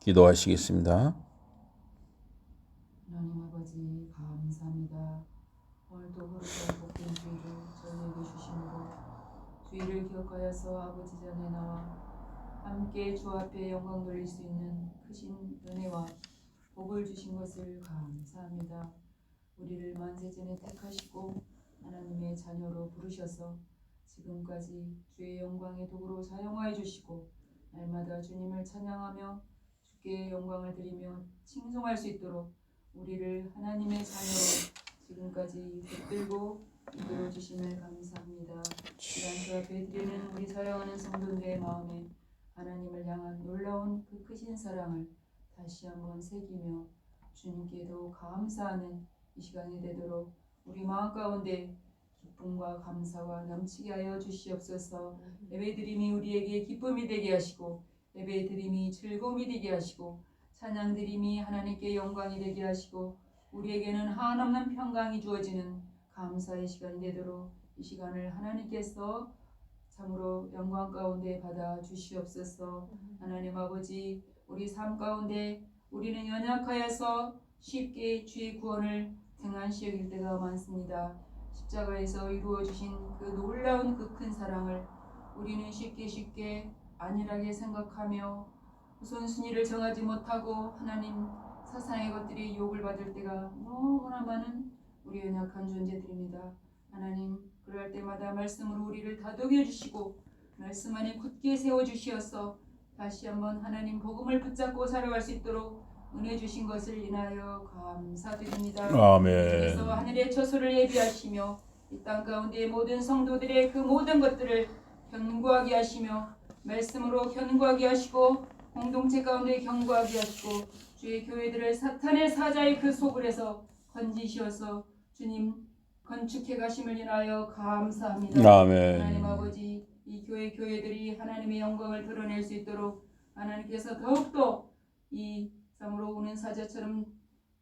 기도하시겠습니다. 하나님 아버지 감사합니다. 오늘도 흐르던 복된 주의를 저희에게 주심으로 주의를 기억하여서 아버지 전에 나와 함께 주 앞에 영광 돌릴 수 있는 크신 은혜와 복을 주신 것을 감사합니다. 우리를 만세전에 택하시고 하나님의 자녀로 부르셔서 지금까지 주의 영광의 도구로 사용하여 주시고 날마다 주님을 찬양하며 주께 영광을 드리며 칭송할 수 있도록 우리를 하나님의 자녀로 지금까지 붙들고 이끌어 주심을 감사합니다. 시간 주 앞에 드리는 우리 사랑하는 성도들의 마음에 하나님을 향한 놀라운 그 크신 사랑을 다시 한번 새기며 주님께도 감사하는 이 시간이 되도록 우리 마음 가운데 기쁨과 감사와 넘치게 하여 주시옵소서. 예배드림이 우리에게 기쁨이 되게 하시고 예배드림이 즐거움이 되게 하시고 찬양드림이 하나님께 영광이 되게 하시고 우리에게는 한없는 평강이 주어지는 감사의 시간이 되도록 이 시간을 하나님께서 참으로 영광 가운데 받아 주시옵소서. 하나님 아버지, 우리 삶 가운데 우리는 연약하여서 쉽게 주의 구원을 등한시 여길 때가 많습니다. 십자가에서 이루어 주신 그 놀라운 그 큰 사랑을 우리는 쉽게 안일하게 생각하며 우선순위를 정하지 못하고 하나님 사상의 것들이 유혹을 받을 때가 너무나 많은 우리 연약한 존재들입니다. 하나님, 그럴 때마다 말씀으로 우리를 다독여 주시고 말씀 안에 굳게 세워 주시어서 다시 한번 하나님 복음을 붙잡고 살아갈 수 있도록 은혜 주신 것을 인하여 감사드립니다. 아멘. 그래서 하늘의 처소를 예비하시며 이 땅 가운데 모든 성도들의 그 모든 것들을 견고하게 하시며 말씀으로 견고하게 하시고 공동체 가운데 견고하게 하시고 주의 교회들을 사탄의 사자의 그 속을에서 건지시어서 주님 건축해 가심을 인하여 감사합니다. 아멘. 하나님 아버지, 이 교회들이 하나님의 영광을 드러낼 수 있도록 하나님께서 더욱더 이 참으로 오는 사자처럼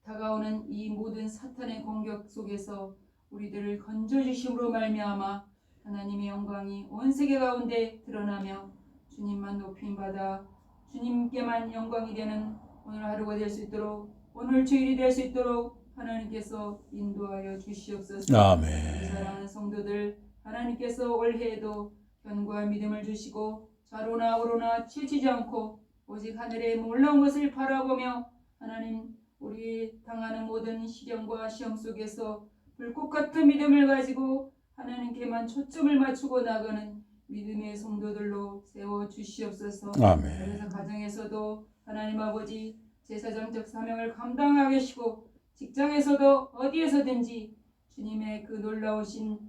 다가오는 이 모든 사탄의 공격 속에서 우리들을 건져주심으로 말미암아 하나님의 영광이 온 세계 가운데 드러나며 주님만 높임받아 주님께만 영광이 되는 오늘 하루가 될 수 있도록 오늘 주일이 될 수 있도록 하나님께서 인도하여 주시옵소서. 아멘. 사랑하는 성도들, 하나님께서 올해에도 견고한 믿음을 주시고 좌로나 우로나 치우치지 않고 오직 하늘의 놀라운 것을 바라보며 하나님 우리 당하는 모든 시련과 시험 속에서 불꽃 같은 믿음을 가지고 하나님께만 초점을 맞추고 나가는 믿음의 성도들로 세워 주시옵소서. 아멘. 그래서 가정에서도 하나님 아버지 제사장적 사명을 감당하게 하시고 직장에서도 어디에서든지 주님의 그 놀라우신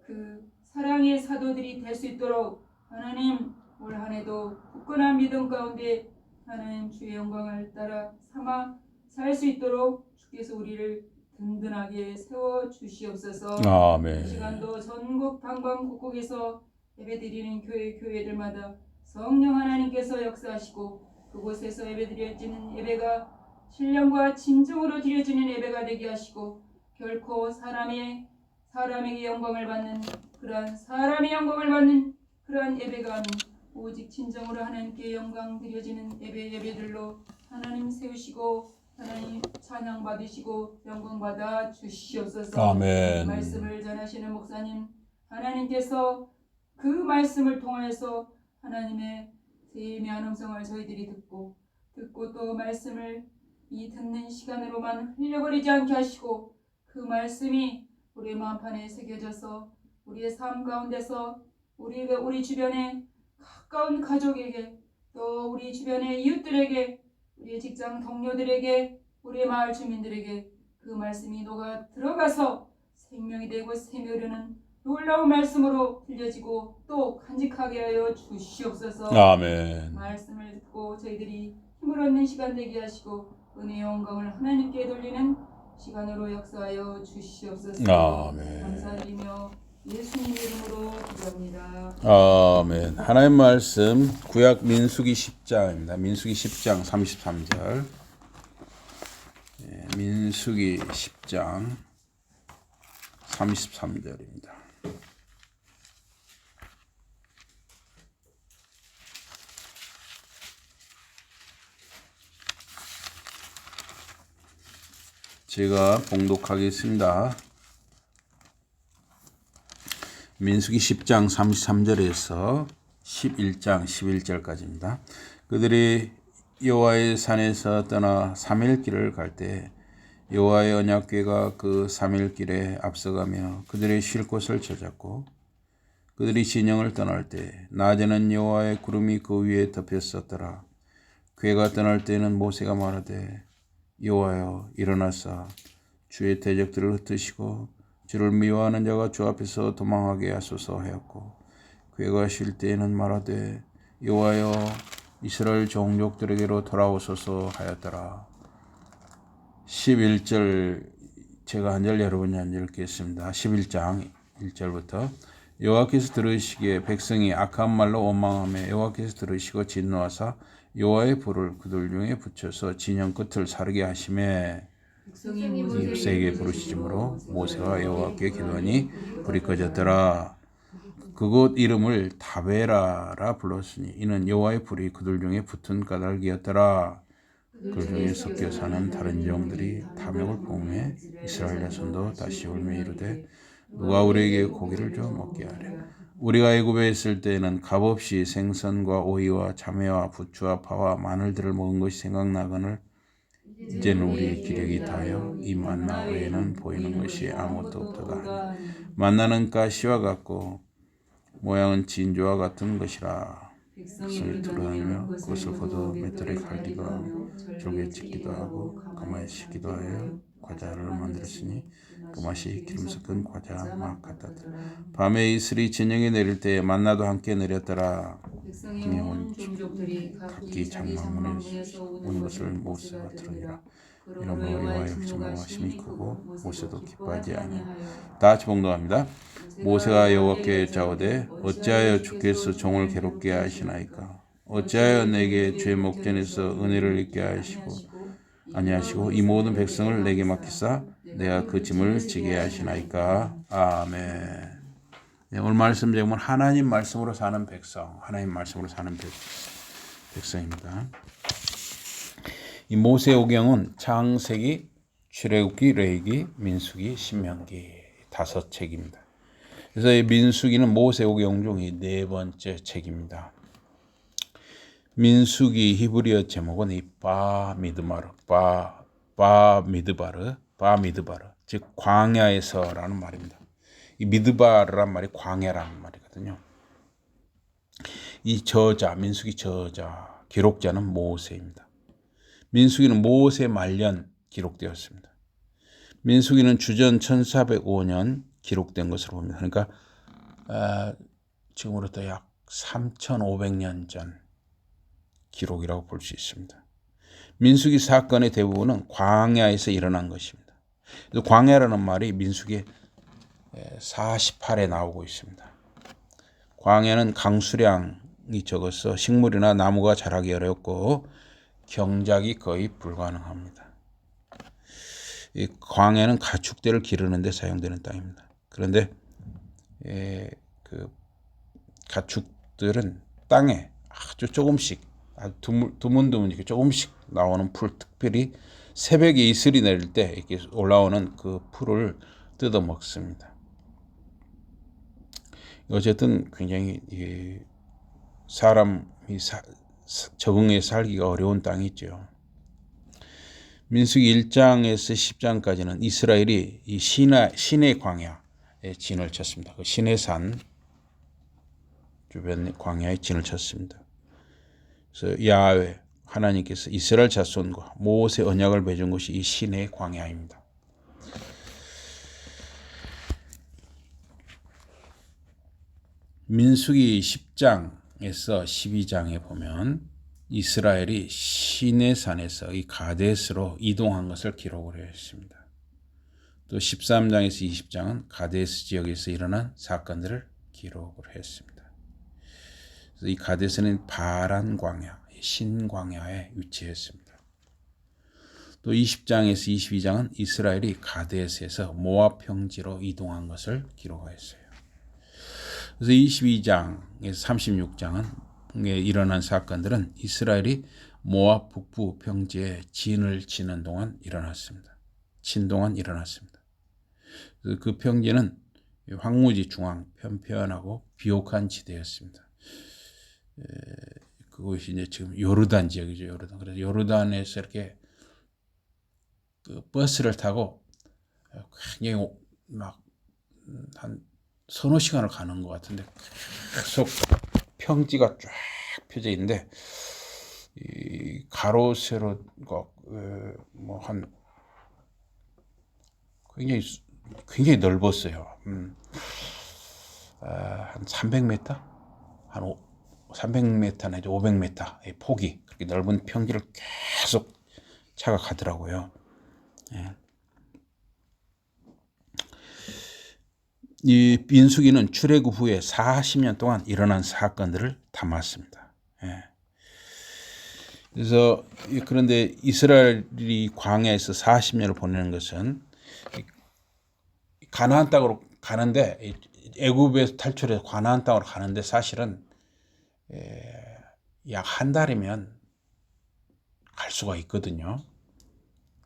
그 사랑의 사도들이 될 수 있도록 하나님 올 한해도 굳건한 믿음 가운데 하나님 주의 영광을 따라 삼아 살 수 있도록 주께서 우리를 든든하게 세워 주시옵소서. 아멘. 이 시간도 전국 방방곡곡에서 예배드리는 교회들마다 성령 하나님께서 역사하시고 그곳에서 예배드려지는 예배가 신령과 진정으로 드려지는 예배가 되게 하시고 결코 사람에게 영광을 받는 그러한 사람의 영광을 받는 그러한 예배가 아닌 오직 진정으로 하나님께 영광 드려지는 예배들로 하나님 세우시고 하나님 찬양 받으시고 영광 받아 주시옵소서. 아멘. 말씀을 전하시는 목사님 하나님께서 그 말씀을 통하여서 하나님의 세미한 음성을 저희들이 듣고 또 말씀을 이 듣는 시간으로만 흘려버리지 않게 하시고 그 말씀이 우리의 마음판에 새겨져서 우리의 삶 가운데서 우리 주변에 가까운 가족에게 또 우리 주변의 이웃들에게 우리의 직장 동료들에게 우리의 마을 주민들에게 그 말씀이 녹아 들어가서 생명이 되고 세며르는 놀라운 말씀으로 들려지고 또 간직하게 하여 주시옵소서. 아멘. 말씀을 듣고 저희들이 힘을 얻는 시간 되게 하시고 은혜의 영광을 하나님께 돌리는 시간으로 역사하여 주시옵소서. 아멘. 감사드리며 예수님 이름으로 기도합니다. 아멘. 하나님 말씀 구약 민수기 10장입니다. 민수기 10장 33절. 민수기 10장 33절입니다. 제가 봉독하겠습니다. 민수기 10장 33절에서 11장 11절까지입니다. 그들이 여호와의 산에서 떠나 3일 길을 갈 때 여호와의 언약궤가 그 3일 길에 앞서가며 그들의 쉴 곳을 찾았고 그들이 진영을 떠날 때 낮에는 여호와의 구름이 그 위에 덮였었더라. 궤가 떠날 때에는 모세가 말하되 여호와여 일어나사 주의 대적들을 흩으시고 주를 미워하는 자가 주 앞에서 도망하게 하소서 하였고 궤가 쉴 때에는 말하되 여호와여 이스라엘 종족들에게로 돌아오소서 하였더라. 11절 제가 한 절 여러분이 한 절 읽겠습니다. 11장 1절부터 여호와께서 들으시기에 백성이 악한 말로 원망하며 여호와께서 들으시고 진노하사 여호와의 불을 그들 중에 붙여서 진영 끝을 사르게 하시매 백성에게 부르시므로 모세가 여호와께 기도하니 불이 꺼졌더라. 그곳 이름을 다베라라 불렀으니 이는 여호와의 불이 그들 중에 붙은 까닭이었더라. 그 중에 섞여 사는 다른 종들이 탐욕을 품에 이스라엘 자손도 다시 울며 이르되 누가 우리에게 고기를 줘 먹게 하랴. 우리가 애굽에 있을 때에는 값없이 생선과 오이와 자매와 부추와 파와 마늘들을 먹은 것이 생각나거늘 이제는 우리의 기력이 다하여 이 만나 외에는 보이는 것이 아무것도 없도다. 만나는 가시와 같고 모양은 진주와 같은 것이라. 백성이 들어다니며 그것을 거둬 맷돌에 갈기도 하고 졸게 찢기도 하고 가마에 씻기도 하여 과자를 만들었으니 그 맛이 기름 섞은 과자 맛 같았더라. 밤에 이슬이 진영에 내릴 때에 만나도 함께 내렸더라. 그의 온 각기 장막문에 온 것을 모세가 들으니라. 이러므로 여호와의 진노하심이 크고 모세도 기뻐하지 아니하여. 다 같이 봉독합니다. 모세가 여호와께 여짜오되 어찌하여 주께서 종을 괴롭게 하시나이까? 어찌하여 내게 죄 목전에서 은혜를 잊게 하시고 아니하시고 이 모든 백성을 내게 맡기사 내가 그 짐을 지게 하시나이까? 아멘. 네, 오늘 말씀 제목은 하나님 말씀으로 사는 백성, 하나님 말씀으로 사는 백성입니다. 이 모세오경은 창세기, 출애굽기, 레위기, 민수기, 신명기 5책입니다. 그래서 이 민수기는 모세오경 중 이 4번째 책입니다. 민수기 히브리어 제목은 이 바미드바르, 즉 광야에서라는 말입니다. 이 미드바르란 말이 광야라는 말이거든요. 이 저자, 민수기 저자, 기록자는 모세입니다. 민수기는 모세 말년 기록되었습니다. 민수기는 주전 1405년 기록된 것으로 봅니다. 그러니까 지금으로부터 약 3500년 전 기록이라고 볼 수 있습니다. 민수기 사건의 대부분은 광야에서 일어난 것입니다. 광야라는 말이 민수기 48에 나오고 있습니다. 광야는 강수량이 적어서 식물이나 나무가 자라기 어렵고 경작이 거의 불가능합니다. 이 광야는 가축대를 기르는 데 사용되는 땅입니다. 그런데 그 가축들은 땅에 아주 조금씩 드문드문 이렇게 조금씩 나오는 풀, 특별히 새벽에 이슬이 내릴 때 이렇게 올라오는 그 풀을 뜯어 먹습니다. 어쨌든 굉장히 사람이 적응해 살기가 어려운 땅이죠. 민수기 1장에서 10장까지는 이스라엘이 이 시내 광야에 진을 쳤습니다. 그 시내산 주변 광야에 진을 쳤습니다. 그래서 야훼 하나님께서 이스라엘 자손과 모세 언약을 맺은 곳이 이 시내 광야입니다. 민수기 10장에서 12장에 보면 이스라엘이 시내산에서 이 가데스로 이동한 것을 기록을 했습니다. 또 13장에서 20장은 가데스 지역에서 일어난 사건들을 기록을 했습니다. 그래서 이 가데스는 바란 광야, 신광야에 위치했습니다. 또 20장에서 22장은 이스라엘이 가데스에서 모압 평지로 이동한 것을 기록했어요. 그래서 22장에서 36장은 일어난 사건들은 이스라엘이 모압 북부 평지에 진을 치는 동안 일어났습니다. 진동은 일어났습니다. 그 평지는 황무지 중앙 편편하고 비옥한 지대였습니다. 그곳이 이제 지금 요르단 지역이죠. 요르단. 그래서 요르단에서 이렇게 그 버스를 타고 굉장히 막 한 서너 시간을 가는 것 같은데 계속 평지가 쫙 펴져 있는데 이 가로 세로가 뭐 한 굉장히 넓었어요. 한 300m, 한 300m 내지 500m의 폭이 그렇게 넓은 평지를 계속 차가 가더라고요. 예. 이 민수기는 출애굽 후에 40년 동안 일어난 사건들을 담았습니다. 예. 그래서 그런데 이스라엘이 광야에서 40년을 보내는 것은 가나안 땅으로 가는데 애굽에서 탈출해서 가나안 땅으로 가는데 사실은 약 한 달이면 갈 수가 있거든요.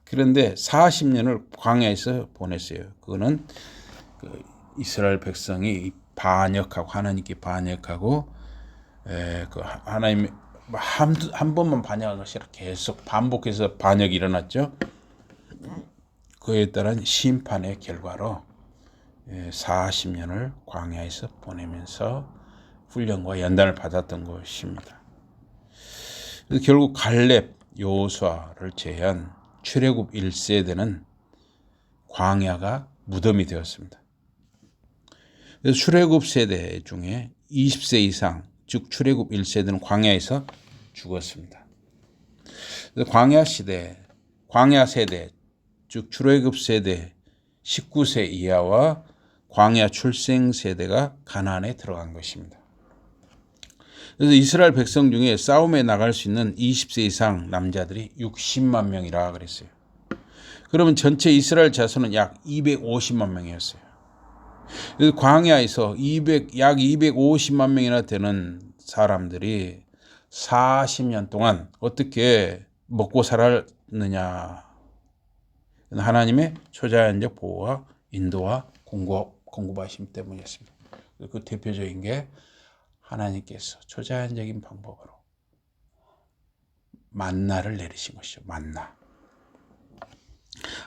그런데 40년을 광야에서 보냈어요. 그거는 이스라엘 백성이 반역하고 하나님께 반역하고 그 하나님 한 번만 반역한 것이 아니라 계속 반복해서 반역이 일어났죠. 그에 따른 심판의 결과로 40년을 광야에서 보내면서 훈련과 연단을 받았던 것입니다. 그래서 결국 갈렙, 여호수아를 제외한 출애굽 1세대는 광야가 무덤이 되었습니다. 그래서 출애굽 세대 중에 20세 이상, 즉 출애굽 1세대는 광야에서 죽었습니다. 그래서 광야 세대, 즉 출애굽 세대 19세 이하와 광야 출생 세대가 가나안에 들어간 것입니다. 그래서 이스라엘 백성 중에 싸움에 나갈 수 있는 20세 이상 남자들이 60만 명이라 그랬어요. 그러면 전체 이스라엘 자손은 약 250만 명이었어요. 그래서 광야에서 약 250만 명이나 되는 사람들이 40년 동안 어떻게 먹고 살았느냐. 하나님의 초자연적 보호와 인도와 공급하심 때문이었습니다. 그 대표적인 게 하나님께서 초자연적인 방법으로 만나를 내리신 것이죠. 만나.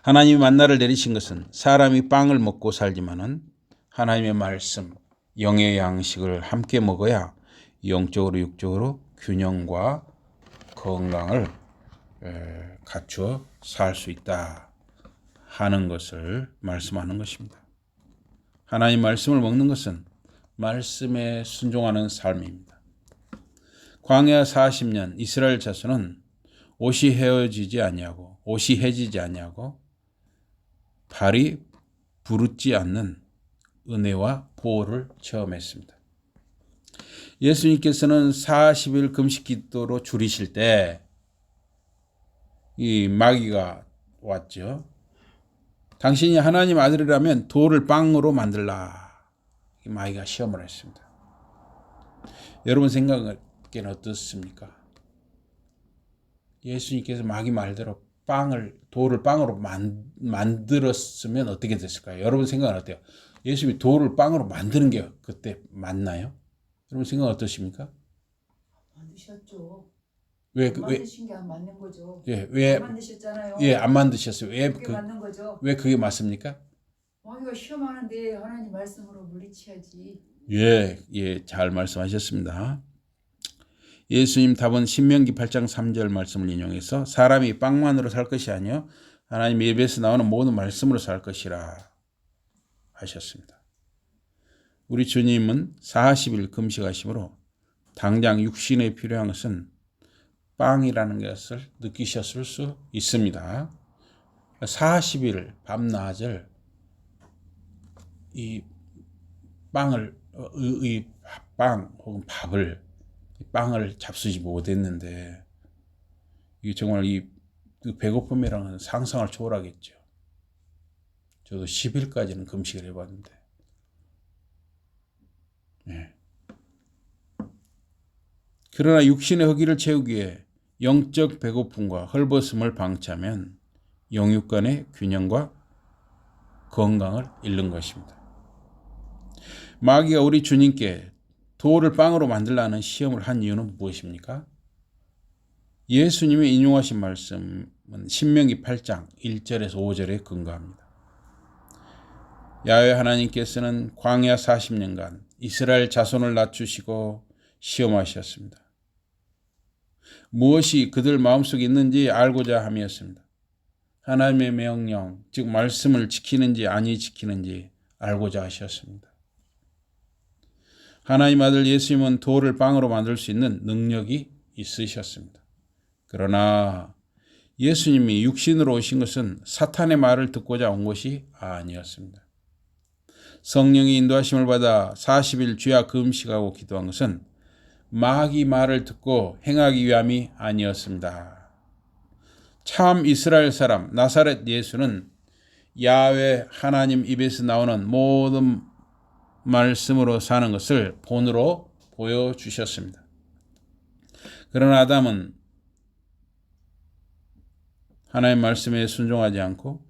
하나님이 만나를 내리신 것은 사람이 빵을 먹고 살지만은 하나님의 말씀, 영의 양식을 함께 먹어야 영적으로 육적으로 균형과 건강을 갖추어 살 수 있다 하는 것을 말씀하는 것입니다. 하나님 말씀을 먹는 것은 말씀에 순종하는 삶입니다. 광야 40년 이스라엘 자손은 옷이 헤어지지 아니하고 옷이 해지지 아니하고 발이 부르지 않는 은혜와 보호를 체험했습니다. 예수님께서는 40일 금식 기도로 줄이실 때 이 마귀가 왔죠. 당신이 하나님 아들이라면 돌을 빵으로 만들라. 이 마귀가 시험을 했습니다. 여러분 생각은 어떻습니까? 예수님께서 마귀 말대로 돌을 빵으로 만들었으면 어떻게 됐을까요? 여러분 생각은 어때요? 예수님이 돌을 빵으로 만드는 게 그때 맞나요? 여러분 생각 어떠십니까? 만드셨죠. 왜 만드신 게 안 맞는 거죠. 왜 안 만드셨잖아요. 안 만드셨어요? 그게 맞는 거죠. 왜 그게 맞습니까? 마귀가 시험하는데 하나님 말씀으로 물리쳐야지. 잘 말씀하셨습니다. 예수님 답은 신명기 8장 3절 말씀을 인용해서 사람이 빵만으로 살 것이 아니요 하나님 입에서 나오는 모든 말씀으로 살 것이라 하셨습니다. 우리 주님은 40일 금식하심으로 당장 육신에 필요한 것은 빵이라는 것을 느끼셨을 수 있습니다. 40일 밤낮을 이 빵을 빵 혹은 빵을 잡수지 못했는데 이게 정말 그 배고픔이라는 상상을 초월하겠죠. 저도 10일까지는 금식을 해봤는데 그러나 육신의 허기를 채우기 위해 영적 배고픔과 헐벗음을 방치하면 영육 간의 균형과 건강을 잃는 것입니다. 마귀가 우리 주님께 돌을 빵으로 만들라는 시험을 한 이유는 무엇입니까? 예수님이 인용하신 말씀은 신명기 8장 1절에서 5절에 근거합니다. 야훼 하나님께서는 광야 40년간 이스라엘 자손을 낮추시고 시험하셨습니다. 무엇이 그들 마음속에 있는지 알고자 함이었습니다. 하나님의 명령, 즉 말씀을 지키는지 아니 지키는지 알고자 하셨습니다. 하나님 아들 예수님은 돌을 빵으로 만들 수 있는 능력이 있으셨습니다. 그러나 예수님이 육신으로 오신 것은 사탄의 말을 듣고자 온 것이 아니었습니다. 성령이 인도하심을 받아 40일 죄악 금식하고 기도한 것은 마귀 말을 듣고 행하기 위함이 아니었습니다. 참 이스라엘 사람 나사렛 예수는 야훼 하나님 입에서 나오는 모든 말씀으로 사는 것을 본으로 보여주셨습니다. 그러나 아담은 하나님 말씀에 순종하지 않고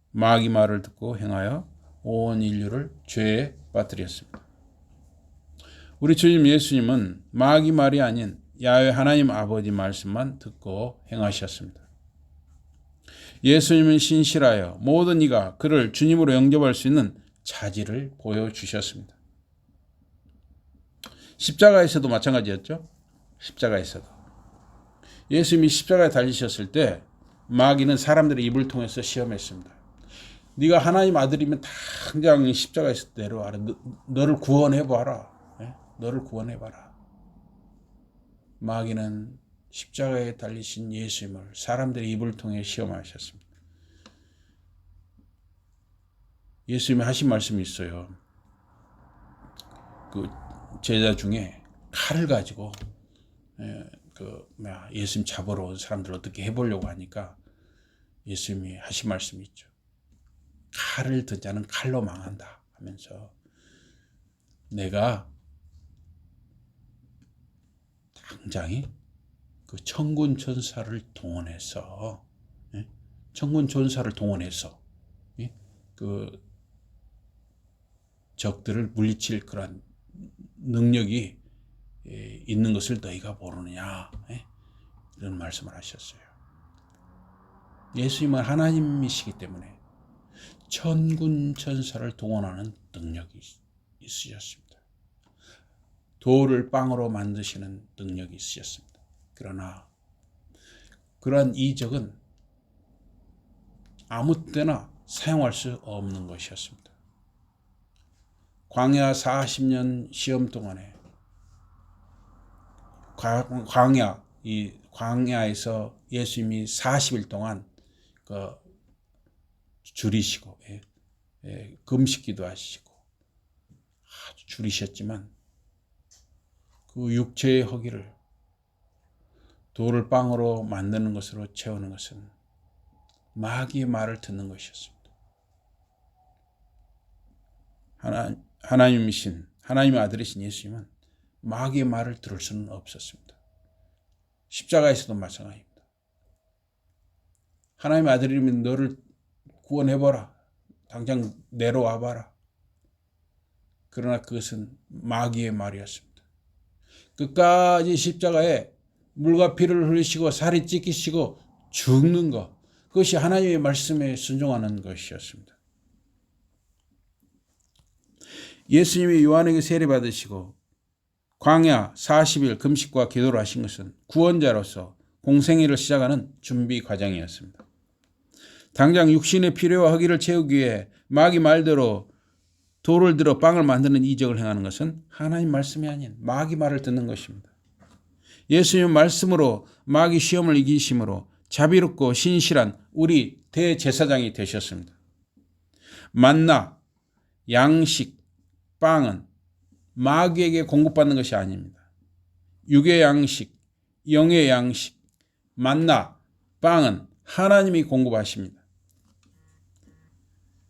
마귀 말을 듣고 행하여 온 인류를 죄에 빠뜨렸습니다. 우리 주님 예수님은 마귀 말이 아닌 야훼 하나님 아버지 말씀만 듣고 행하셨습니다. 예수님은 신실하여 모든 이가 그를 주님으로 영접할 수 있는 자질을 보여주셨습니다. 십자가에서도 마찬가지였죠. 십자가에서도 예수님이 십자가에 달리셨을 때 마귀는 사람들의 입을 통해서 시험했습니다. 네가 하나님 아들이면 당장 십자가에서 내려와라. 너를 구원해봐라. 너를 구원해봐라. 마귀는 십자가에 달리신 예수님을 사람들의 입을 통해 시험하셨습니다. 예수님이 하신 말씀이 있어요. 그 제자 중에 칼을 가지고 예수님 잡으러 온 사람들 어떻게 해보려고 하니까 예수님이 하신 말씀이 있죠. 칼을 든 자는 칼로 망한다 하면서 내가 당장에 그 천군 천사를 동원해서 그 적들을 물리칠 그런 능력이 있는 것을 너희가 모르느냐 이런 말씀을 하셨어요. 예수님은 하나님이시기 때문에 천군 천사를 동원하는 능력이 있으셨습니다. 돌을 빵으로 만드시는 능력이 있으셨습니다. 그러나 그러한 이적은 아무 때나 사용할 수 없는 것이었습니다. 광야 40년 시험 동안에 광야에서 예수님이 40일 동안 줄이시고 금식기도 하시고 아주 줄이셨지만 그 육체의 허기를 돌을 빵으로 만드는 것으로 채우는 것은 마귀의 말을 듣는 것이었습니다. 하나님이신 하나님의 아들이신 예수님은 마귀의 말을 들을 수는 없었습니다. 십자가에서도 마찬가지입니다. 하나님의 아들이면 너를 구원해봐라. 당장 내려와봐라. 그러나 그것은 마귀의 말이었습니다. 끝까지 십자가에 물과 피를 흘리시고 살이 찢기시고 죽는 것, 그것이 하나님의 말씀에 순종하는 것이었습니다. 예수님이 요한에게 세례받으시고 광야 40일 금식과 기도를 하신 것은 구원자로서 공생애를 시작하는 준비 과정이었습니다. 당장 육신의 필요와 허기를 채우기 위해 마귀 말대로 돌을 들어 빵을 만드는 이적을 행하는 것은 하나님 말씀이 아닌 마귀 말을 듣는 것입니다. 예수님 말씀으로 마귀 시험을 이기심으로 자비롭고 신실한 우리 대제사장이 되셨습니다. 만나, 양식, 빵은 마귀에게 공급받는 것이 아닙니다. 육의 양식, 영의 양식, 만나, 빵은 하나님이 공급하십니다.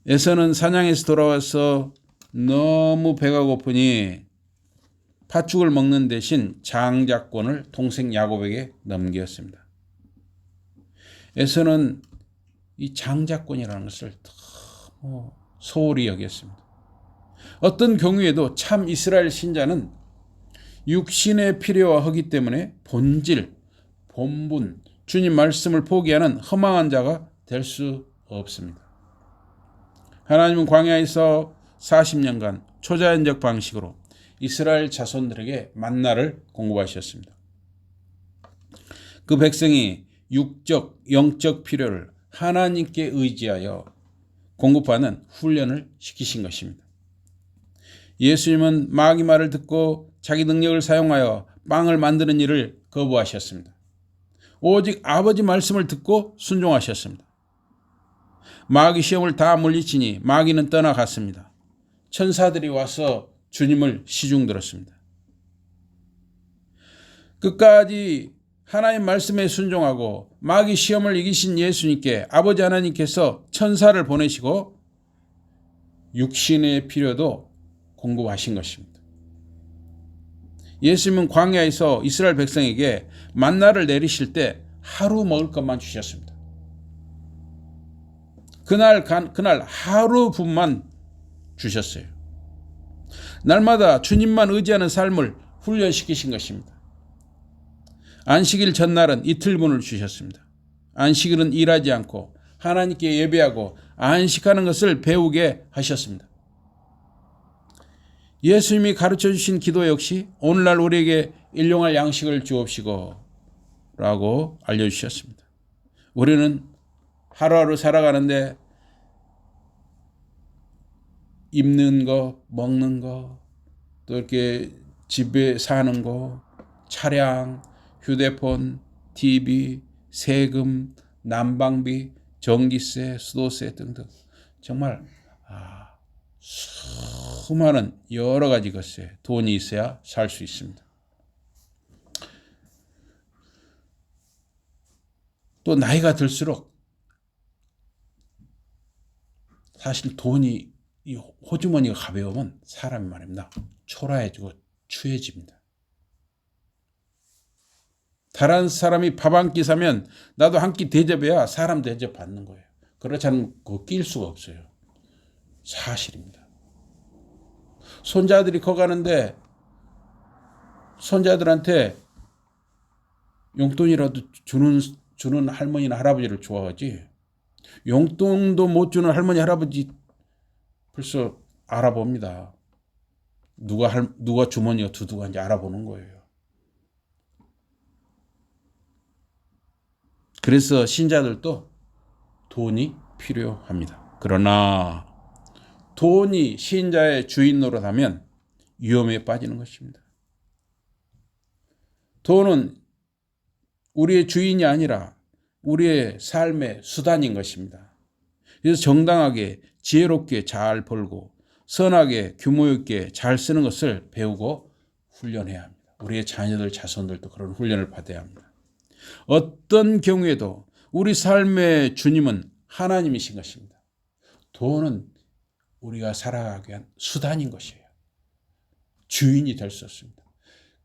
에서는 사냥에서 돌아와서 너무 배가 고프니 팥죽을 먹는 대신 장자권을 동생 야곱에게 넘겼습니다. 에서는 이 장자권이라는 것을 너무 소홀히 여겼습니다. 어떤 경우에도 참 이스라엘 신자는 육신의 필요와 허기 때문에 본질, 본분, 주님 말씀을 포기하는 허망한 자가 될 수 없습니다. 하나님은 광야에서 40년간 초자연적 방식으로 이스라엘 자손들에게 만나를 공급하셨습니다. 그 백성이 육적, 영적 필요를 하나님께 의지하여 공급하는 훈련을 시키신 것입니다. 예수님은 마귀 말을 듣고 자기 능력을 사용하여 빵을 만드는 일을 거부하셨습니다. 오직 아버지 말씀을 듣고 순종하셨습니다. 마귀 시험을 다 물리치니 마귀는 떠나갔습니다. 천사들이 와서 주님을 시중들었습니다. 끝까지 하나님 말씀에 순종하고 마귀 시험을 이기신 예수님께 아버지 하나님께서 천사를 보내시고 육신의 필요도 공급하신 것입니다. 예수님은 광야에서 이스라엘 백성에게 만나를 내리실 때 하루 먹을 것만 주셨습니다. 그날 하루분만 주셨어요. 날마다 주님만 의지하는 삶을 훈련시키신 것입니다. 안식일 전날은 이틀분을 주셨습니다. 안식일은 일하지 않고 하나님께 예배하고 안식하는 것을 배우게 하셨습니다. 예수님이 가르쳐 주신 기도 역시 오늘날 우리에게 일용할 양식을 주옵시고 라고 알려주셨습니다. 우리는 하루하루 살아가는데 입는 거, 먹는 거, 또 이렇게 집에 사는 거, 차량, 휴대폰, TV, 세금, 난방비, 전기세, 수도세 등등 정말 수많은 여러 가지 것에 돈이 있어야 살 수 있습니다. 또 나이가 들수록 사실 돈이 이 호주머니가 가벼우면 사람이 말입니다. 초라해지고 추해집니다. 다른 사람이 밥 한 끼 사면 나도 한 끼 대접해야 사람 대접 받는 거예요. 그렇지 않으면 그거 낄 수가 없어요. 사실입니다. 손자들이 커가는데 손자들한테 용돈이라도 주는 할머니나 할아버지를 좋아하지, 용돈도 못 주는 할머니 할아버지 벌써 알아봅니다. 누가 주머니가 두둑한지 알아보는 거예요. 그래서 신자들도 돈이 필요합니다. 그러나 돈이 신자의 주인 노릇하면 위험에 빠지는 것입니다. 돈은 우리의 주인이 아니라 우리의 삶의 수단인 것입니다. 그래서 정당하게 지혜롭게 잘 벌고 선하게 규모 있게 잘 쓰는 것을 배우고 훈련해야 합니다. 우리의 자녀들, 자손들도 그런 훈련을 받아야 합니다. 어떤 경우에도 우리 삶의 주님은 하나님이신 것입니다. 돈은 우리가 살아가기 위한 수단인 것이에요. 주인이 될 수 없습니다.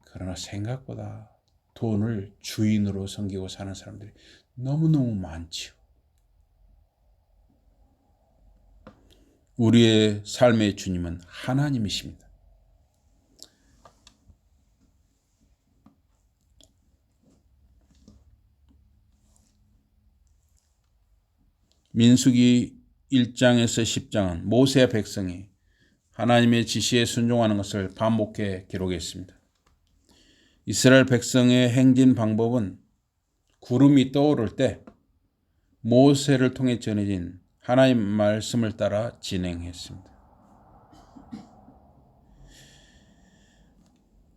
그러나 생각보다 돈을 주인으로 섬기고 사는 사람들이 너무너무 많지요. 우리의 삶의 주님은 하나님이십니다. 민수기 1장에서 10장은 모세 백성이 하나님의 지시에 순종하는 것을 반복해 기록했습니다. 이스라엘 백성의 행진 방법은 구름이 떠오를 때 모세를 통해 전해진 하나님 말씀을 따라 진행했습니다.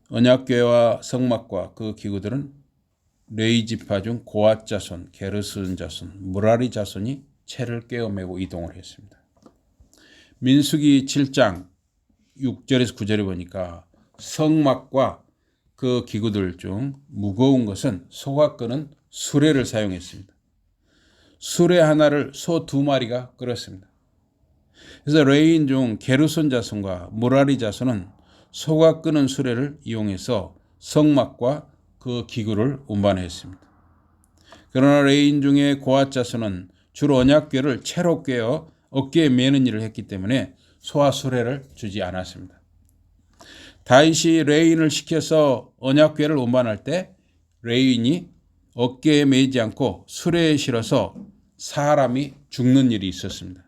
언약궤와 성막과 그 기구들은 레위 지파 중 고앗 자손, 게르손 자손, 무라리 자손이 채를 꿰어 메고 이동을 했습니다. 민수기 7장 6절에서 9절에 보니까 성막과 그 기구들 중 무거운 것은 소가 끄는 수레를 사용했습니다. 수레 하나를 소 2마리가 끌었습니다. 그래서 레위인 중 게르손 자손과 무라리 자손은 소가 끄는 수레를 이용해서 성막과 그 기구를 운반했습니다. 그러나 레위인 중에 고앗 자손은 주로 언약궤를 채로 꿰어 어깨에 매는 일을 했기 때문에 소와 수레를 주지 않았습니다. 다윗이 레인을 시켜서 언약궤를 운반할 때 레인이 어깨에 매지 않고 수레에 실어서 사람이 죽는 일이 있었습니다.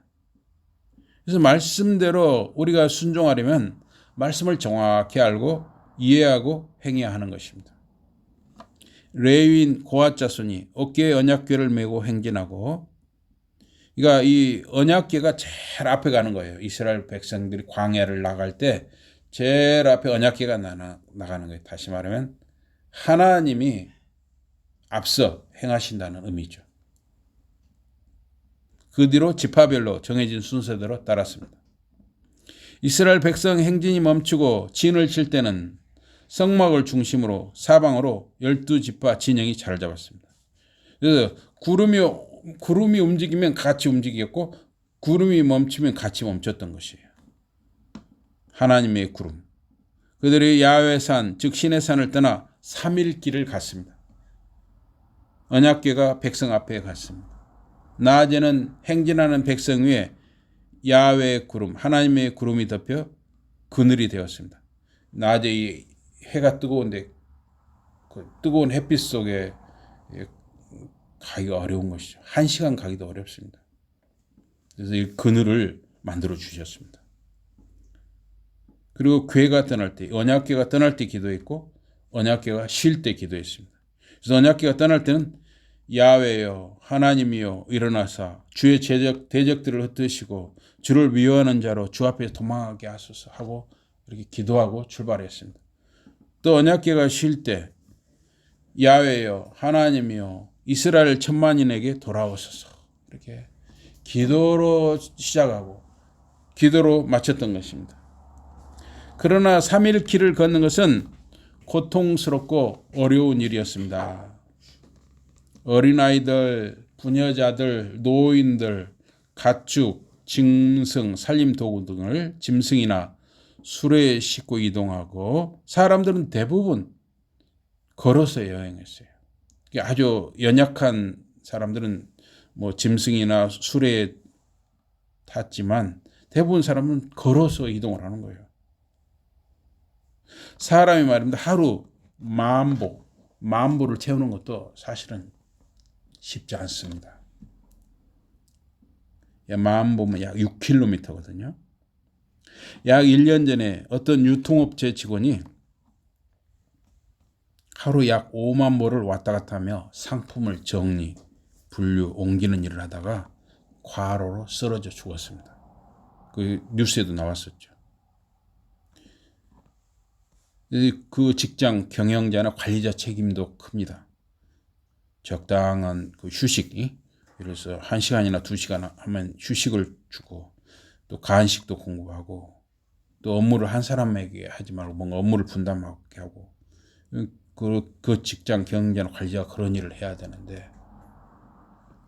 그래서 말씀대로 우리가 순종하려면 말씀을 정확히 알고 이해하고 행해야 하는 것입니다. 레위인 고앗 자손이 어깨에 언약궤를 메고 행진하고, 그러니까 이 언약궤가 제일 앞에 가는 거예요. 이스라엘 백성들이 광야를 나갈 때 제일 앞에 언약궤가 나가는 거예요. 다시 말하면 하나님이 앞서 행하신다는 의미죠. 그 뒤로 지파별로 정해진 순서대로 따랐습니다. 이스라엘 백성 행진이 멈추고 진을 칠 때는 성막을 중심으로 사방으로 12지파 진영이 자리를 잡았습니다. 그래서 구름이 움직이면 같이 움직였고 구름이 멈추면 같이 멈췄던 것이에요. 하나님의 구름. 그들이 야훼산 즉 신의 산을 떠나 3일 길을 갔습니다. 언약궤가 백성 앞에 갔습니다. 낮에는 행진하는 백성 위에 야훼의 구름, 하나님의 구름이 덮여 그늘이 되었습니다. 낮에 이 해가 뜨거운데 그 뜨거운 햇빛 속에 가기가 어려운 것이죠. 1시간 가기도 어렵습니다. 그래서 이 그늘을 만들어 주셨습니다. 그리고 궤가 떠날 때, 언약궤가 떠날 때 기도했고 언약궤가 쉴 때 기도했습니다. 그래서 언약궤가 떠날 때는 야훼여 하나님이여 일어나사 주의 대적들을 흩으시고 주를 미워하는 자로 주 앞에서 도망하게 하소서 하고 이렇게 기도하고 출발했습니다. 또 언약궤가 쉴 때 야훼여 하나님이여 이스라엘 천만인에게 돌아오소서 이렇게 기도로 시작하고 기도로 마쳤던 것입니다. 그러나 3일 길을 걷는 것은 고통스럽고 어려운 일이었습니다. 어린아이들, 부녀자들, 노인들, 가축, 짐승, 살림도구 등을 짐승이나 수레에 싣고 이동하고 사람들은 대부분 걸어서 여행했어요. 아주 연약한 사람들은 뭐 짐승이나 수레에 탔지만 대부분 사람은 걸어서 이동을 하는 거예요. 사람이 말입니다. 하루 만보를 채우는 것도 사실은 쉽지 않습니다. 만보면 약 6km거든요. 약 1년 전에 어떤 유통업체 직원이 하루 약 5만 보를 왔다 갔다 하며 상품을 정리, 분류, 옮기는 일을 하다가 과로로 쓰러져 죽었습니다. 그 뉴스에도 나왔었죠. 그 직장 경영자나 관리자 책임도 큽니다. 적당한 그 휴식이, 그래서 1시간이나 2시간 하면 휴식을 주고 또 간식도 공급하고 또 업무를 한 사람에게 하지 말고 뭔가 업무를 분담하게 하고 그 직장 경영자나 관리자가 그런 일을 해야 되는데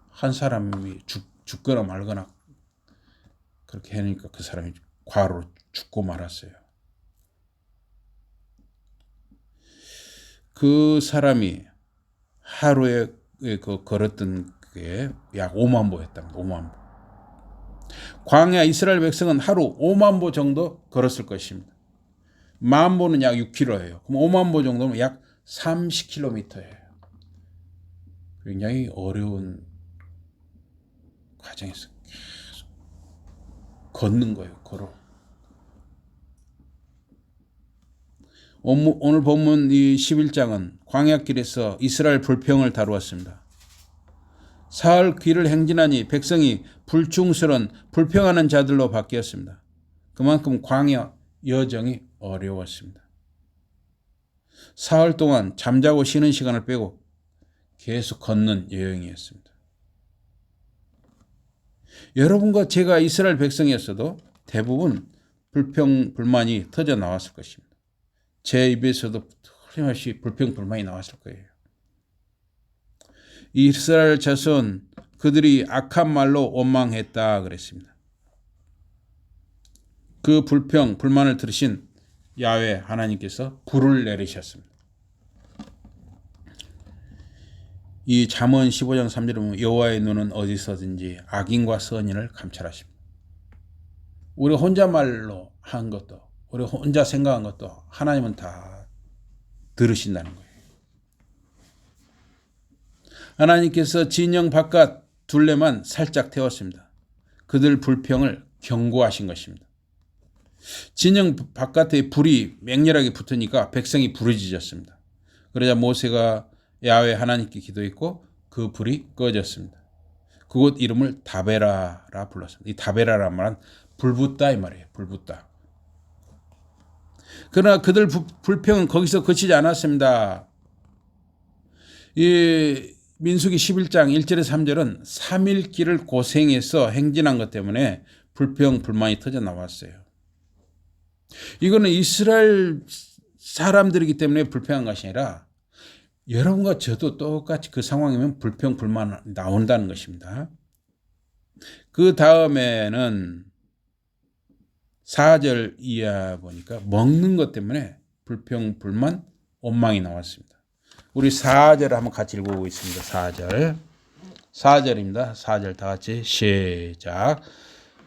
한 사람이 죽거나 말거나 그렇게 하니까 그 사람이 과로로 죽고 말았어요. 그 사람이 하루에 그 걸었던 게 약 5만 보였답니다. 5만 보. 광야 이스라엘 백성은 하루 5만 보 정도 걸었을 것입니다. 만 보는 약 6km예요. 그럼 5만 보 정도면 약 30km예요. 굉장히 어려운 과정에서 계속 걷는 거예요. 걸어. 오늘 본문 이 11장은 광야길에서 이스라엘 불평을 다루었습니다. 사흘 길을 행진하니 백성이 불충스러운 불평하는 자들로 바뀌었습니다. 그만큼 광야 여정이 어려웠습니다. 사흘 동안 잠자고 쉬는 시간을 빼고 계속 걷는 여행이었습니다. 여러분과 제가 이스라엘 백성이었어도 대부분 불평, 불만이 터져 나왔을 것입니다. 제 입에서도 틀림없이 불평, 불만이 나왔을 거예요. 이스라엘 자손 그들이 악한 말로 원망했다 그랬습니다. 그 불평, 불만을 들으신 야훼 하나님께서 불을 내리셨습니다. 이 잠언 15장 3절에 보면 여호와의 눈은 어디서든지 악인과 선인을 감찰하십니다. 우리 혼자말로 한 것도 우리 혼자 생각한 것도 하나님은 다 들으신다는 거예요. 하나님께서 진영 바깥 둘레만 살짝 태웠습니다. 그들 불평을 경고하신 것입니다. 진영 바깥에 불이 맹렬하게 붙으니까 백성이 부르짖었습니다. 그러자 모세가 야훼 하나님께 기도했고 그 불이 꺼졌습니다. 그곳 이름을 다베라라 불렀습니다. 이 다베라란 말은 불붙다 이 말이에요. 불붙다. 그러나 그들 불평은 거기서 그치지 않았습니다. 이 민수기 11장 1절에서 3절은 3일 길을 고생해서 행진한 것 때문에 불평 불만이 터져 나왔어요. 이거는 이스라엘 사람들이기 때문에 불평한 것이 아니라 여러분과 저도 똑같이 그 상황이면 불평 불만 나온다는 것입니다. 그 다음에는 4절 이하 보니까 먹는 것 때문에 불평 불만 원망이 나왔습니다. 우리 4절을 한번 같이 읽어보겠습니다. 4절입니다. 4절 다 같이 시작.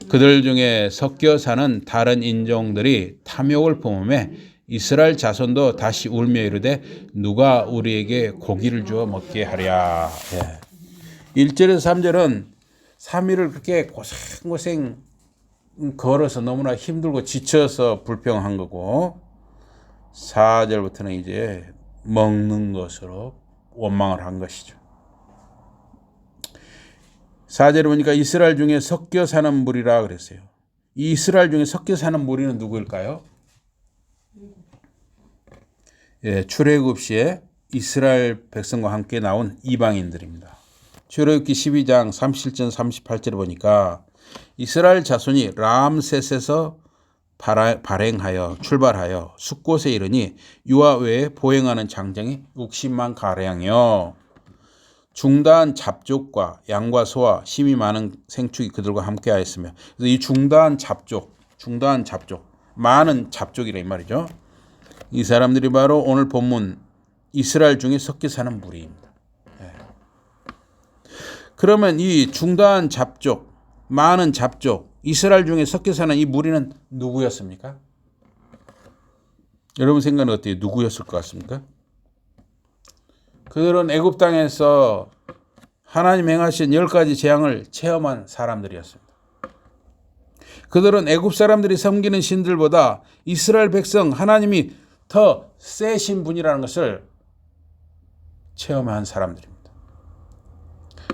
그들 중에 섞여 사는 다른 인종들이 탐욕을 품음에 이스라엘 자손도 다시 울며 이르되 누가 우리에게 고기를 주어 먹게 하랴. 1절에서 3절은 3일을 그렇게 고생 걸어서 너무나 힘들고 지쳐서 불평한 거고 4절부터는 이제 먹는 것으로 원망을 한 것이죠. 4절에 보니까 이스라엘 중에 섞여 사는 무리라 그랬어요. 이 이스라엘 중에 섞여 사는 무리는 누구일까요? 출애굽 시에 이스라엘 백성과 함께 나온 이방인들입니다. 출애굽기 12장 37절 38절에 보니까 이스라엘 자손이 람셋에서 출발하여 숫곳에 이르니 유아 외에 보행하는 장정이 60만 가량이요. 중다한 잡족과 양과 소와 힘이 많은 생축이 그들과 함께하였으며, 그래서 이 중다한 잡족, 많은 잡족이라 이 말이죠. 이 사람들이 바로 오늘 본문 이스라엘 중에 섞여 사는 무리입니다. 그러면 이 중다한 잡족, 많은 잡족, 이스라엘 중에 섞여 사는 이 무리는 누구였습니까? 여러분 생각은 어때요? 누구였을 것 같습니까? 그들은 애굽 땅에서 하나님 행하신 10가지 재앙을 체험한 사람들이었습니다. 그들은 애굽 사람들이 섬기는 신들보다 이스라엘 백성 하나님이 더 세신 분이라는 것을 체험한 사람들입니다.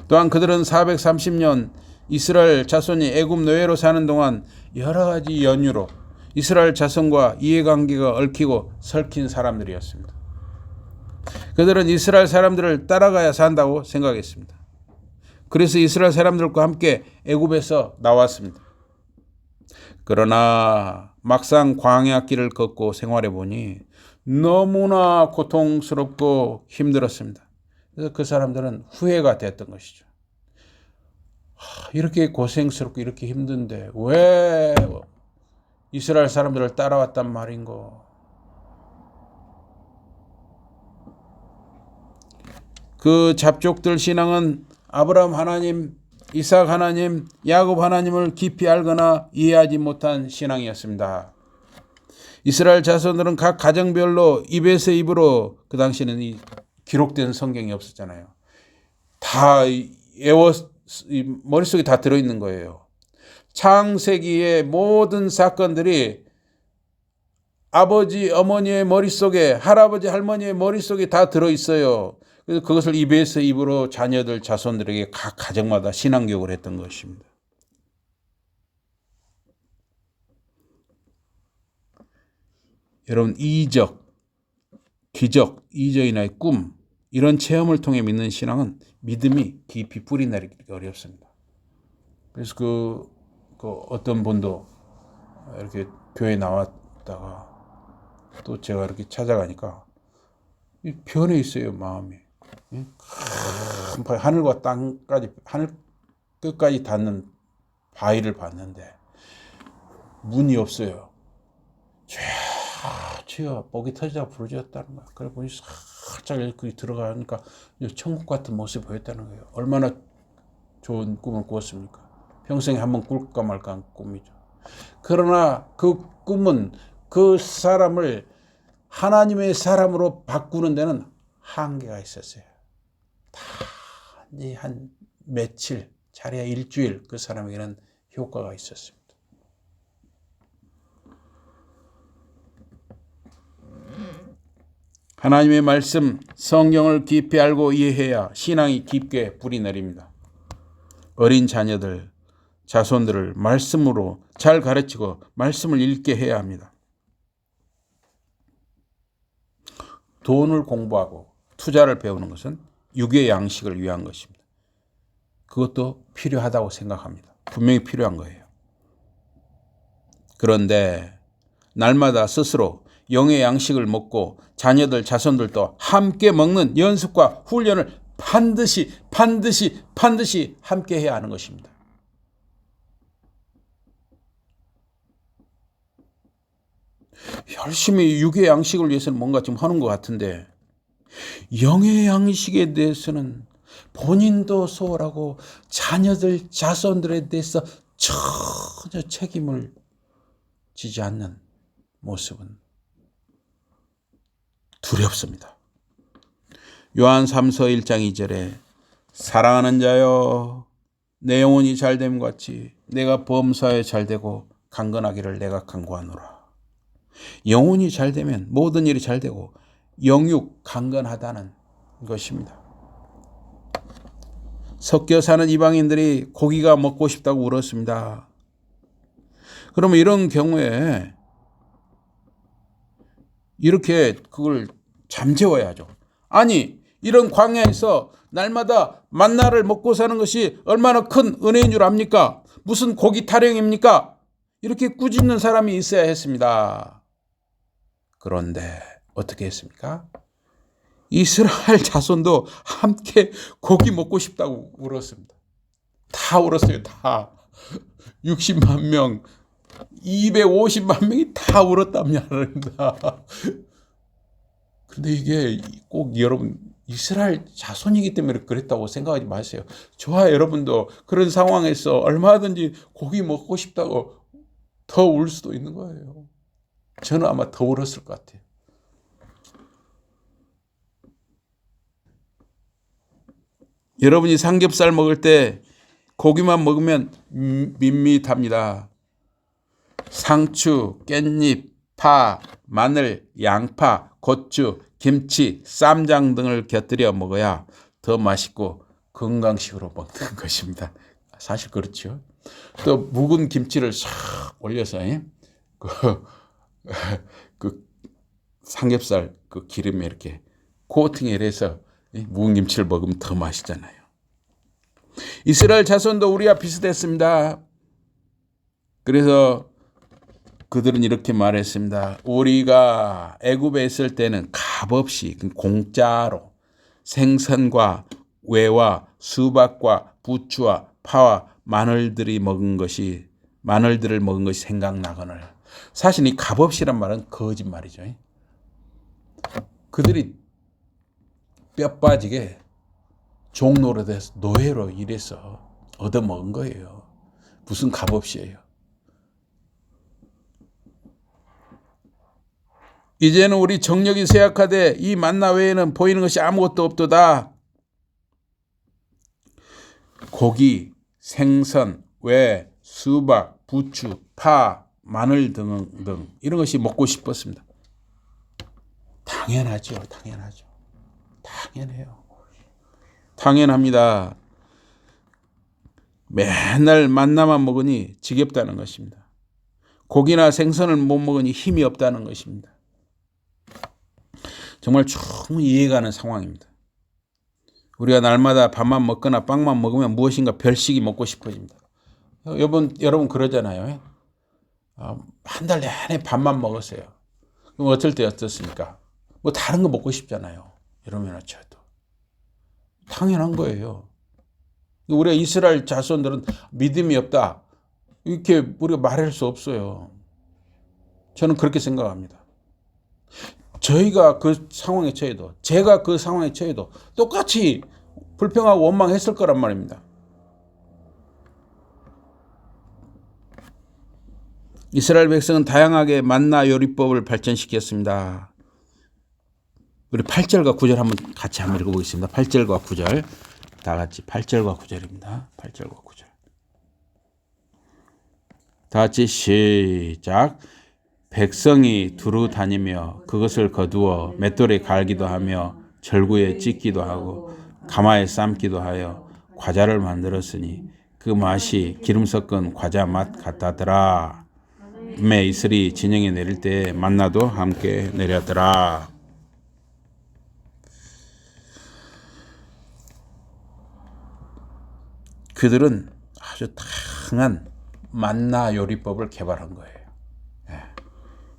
또한 그들은 430년 이스라엘 자손이 애굽 노예로 사는 동안 여러 가지 연유로 이스라엘 자손과 이해관계가 얽히고 설킨 사람들이었습니다. 그들은 이스라엘 사람들을 따라가야 산다고 생각했습니다. 그래서 이스라엘 사람들과 함께 애굽에서 나왔습니다. 그러나 막상 광야 길을 걷고 생활해 보니 너무나 고통스럽고 힘들었습니다. 그래서 그 사람들은 후회가 됐던 것이죠. 이렇게 고생스럽고 이렇게 힘든데 왜 이스라엘 사람들을 따라왔단 말인고. 그 잡족들 신앙은 아브라함 하나님, 이삭 하나님, 야곱 하나님을 깊이 알거나 이해하지 못한 신앙이었습니다. 이스라엘 자손들은 각 가정별로 입에서 입으로, 그 당시에는 이 기록된 성경이 없었잖아요. 다 머릿속에 다 들어있는 거예요. 창세기의 모든 사건들이 아버지, 어머니의 머릿속에, 할아버지, 할머니의 머릿속에 다 들어있어요. 그래서 그것을 입에서 입으로 자녀들, 자손들에게 각 가정마다 신앙교육을 했던 것입니다. 여러분, 이적, 기적, 이적이나의 꿈, 이런 체험을 통해 믿는 신앙은 믿음이 깊이 뿌리 내리기가 어렵습니다. 그래서 그 어떤 분도 이렇게 교회에 나왔다가 또 제가 이렇게 찾아가니까 변해 있어요, 마음이. 하늘과 땅까지, 하늘 끝까지 닿는 바위를 봤는데 문이 없어요. 주여 복이 터지자 부르짖었다는 거야. 그래 보니 활짝 이렇게 들어가니까 천국 같은 모습이 보였다는 거예요. 얼마나 좋은 꿈을 꾸었습니까? 평생에 한번 꿀까 말까 한 꿈이죠. 그러나 그 꿈은 그 사람을 하나님의 사람으로 바꾸는 데는 한계가 있었어요. 단지 한 며칠, 자리야 일주일 그 사람에게는 효과가 있었습니다. 하나님의 말씀, 성경을 깊이 알고 이해해야 신앙이 깊게 뿌리 내립니다. 어린 자녀들, 자손들을 말씀으로 잘 가르치고 말씀을 읽게 해야 합니다. 돈을 공부하고 투자를 배우는 것은 육의 양식을 위한 것입니다. 그것도 필요하다고 생각합니다. 분명히 필요한 거예요. 그런데 날마다 스스로 영의 양식을 먹고 자녀들, 자손들도 함께 먹는 연습과 훈련을 반드시 함께 해야 하는 것입니다. 열심히 육의 양식을 위해서는 뭔가 좀 하는 것 같은데 영의 양식에 대해서는 본인도 소홀하고 자녀들, 자손들에 대해서 전혀 책임을 지지 않는 모습은 두렵습니다. 요한 3서 1장 2절에 사랑하는 자여 내 영혼이 잘됨 같이 내가 범사에 잘되고 강건하기를 내가 간구하노라. 영혼이 잘되면 모든 일이 잘되고 영육 강건하다는 것입니다. 섞여 사는 이방인들이 고기가 먹고 싶다고 울었습니다. 그러면 이런 경우에 이렇게 그걸 잠재워야죠. 아니 이런 광야에서 날마다 만나를 먹고 사는 것이 얼마나 큰 은혜인 줄 압니까? 무슨 고기 타령입니까? 이렇게 꾸짖는 사람이 있어야 했습니다. 그런데 어떻게 했습니까? 이스라엘 자손도 함께 고기 먹고 싶다고 울었습니다. 다 울었어요. 다 60만 명 250만 명이 다 울었답니다. 그런데 이게 꼭 여러분 이스라엘 자손이기 때문에 그랬다고 생각하지 마세요. 저와 여러분도 그런 상황에서 얼마든지 고기 먹고 싶다고 더 울 수도 있는 거예요. 저는 아마 더 울었을 것 같아요. 여러분이 삼겹살 먹을 때 고기만 먹으면 밋밋합니다. 상추, 깻잎, 파, 마늘, 양파, 고추, 김치, 쌈장 등을 곁들여 먹어야 더 맛있고 건강식으로 먹는 것입니다. 사실 그렇죠. 또 묵은 김치를 싹 올려서 그 삼겹살 그 기름에 이렇게 코팅을 해서 묵은 김치를 먹으면 더 맛있잖아요. 이스라엘 자손도 우리와 비슷했습니다. 그래서 그들은 이렇게 말했습니다. 우리가 애굽에 있을 때는 값없이 공짜로 생선과 외와 수박과 부추와 파와 마늘들을 먹은 것이 생각나거늘. 사실 이 값없이란 말은 거짓말이죠. 그들이 뼈 빠지게 종노릇해서 노예로 일해서 얻어먹은 거예요. 무슨 값없이예요. 이제는 우리 정력이 쇠약하되 이 만나 외에는 보이는 것이 아무것도 없도다. 고기, 생선, 외, 수박, 부추, 파, 마늘 등 이런 것이 먹고 싶었습니다. 당연하죠. 당연해요. 당연합니다. 맨날 만나만 먹으니 지겹다는 것입니다. 고기나 생선을 못 먹으니 힘이 없다는 것입니다. 정말 충분히 이해가는 상황입니다. 우리가 날마다 밥만 먹거나 빵만 먹으면 무엇인가 별식이 먹고 싶어집니다. 여러분 그러잖아요. 한 달 내내 밥만 먹었어요. 그럼 어쩔 때 어떻습니까? 뭐 다른 거 먹고 싶잖아요. 이러면 어쩌도 당연한 거예요. 우리가 이스라엘 자손들은 믿음이 없다. 이렇게 우리가 말할 수 없어요. 저는 그렇게 생각합니다. 저희가 그 상황에 처해도, 제가 그 상황에 처해도 똑같이 불평하고 원망했을 거란 말입니다. 이스라엘 백성은 다양하게 만나 요리법을 발전시켰습니다. 우리 8절과 9절 같이 한번 읽어보겠습니다. 8절과 9절 다 같이 8절과 9절입니다. 8절과 9절 다 같이 시작. 백성이 두루 다니며 그것을 거두어 맷돌에 갈기도 하며 절구에 찢기도 하고 가마에 삶기도 하여 과자를 만들었으니 그 맛이 기름 섞은 과자 맛 같다더라. 매 이슬이 진영에 내릴 때 만나도 함께 내렸더라. 그들은 아주 다양한 만나 요리법을 개발한 거예요.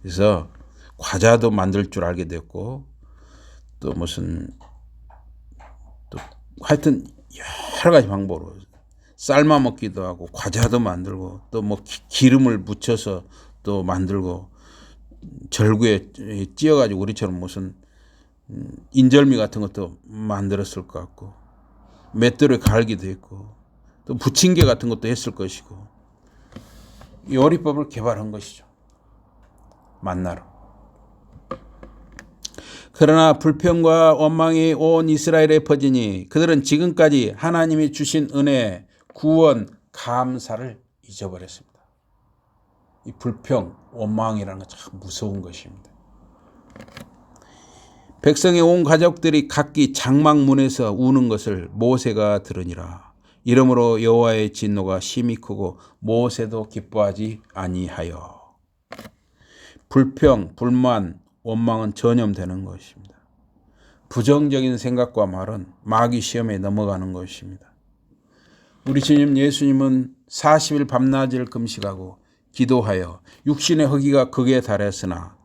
그래서 과자도 만들 줄 알게 됐고, 또 무슨 또 하여튼 여러 가지 방법으로 삶아 먹기도 하고 과자도 만들고, 또 뭐 기름을 묻혀서 또 만들고, 절구에 찧어가지고 우리처럼 무슨 인절미 같은 것도 만들었을 것 같고, 맷돌에 갈기도 했고, 또 부침개 같은 것도 했을 것이고, 요리법을 개발한 것이죠. 만나로. 그러나 불평과 원망이 온 이스라엘에 퍼지니 그들은 지금까지 하나님이 주신 은혜, 구원, 감사를 잊어버렸습니다. 이 불평, 원망이라는 건 참 무서운 것입니다. 백성의 온 가족들이 각기 장막문에서 우는 것을 모세가 들으니라. 이러므로 여호와의 진노가 심히 크고 모세도 기뻐하지 아니하여. 불평, 불만, 원망은 전염되는 것입니다. 부정적인 생각과 말은 마귀 시험에 넘어가는 것입니다. 우리 주님 예수님은 40일 밤낮을 금식하고 기도하여 육신의 허기가 극에 달했으나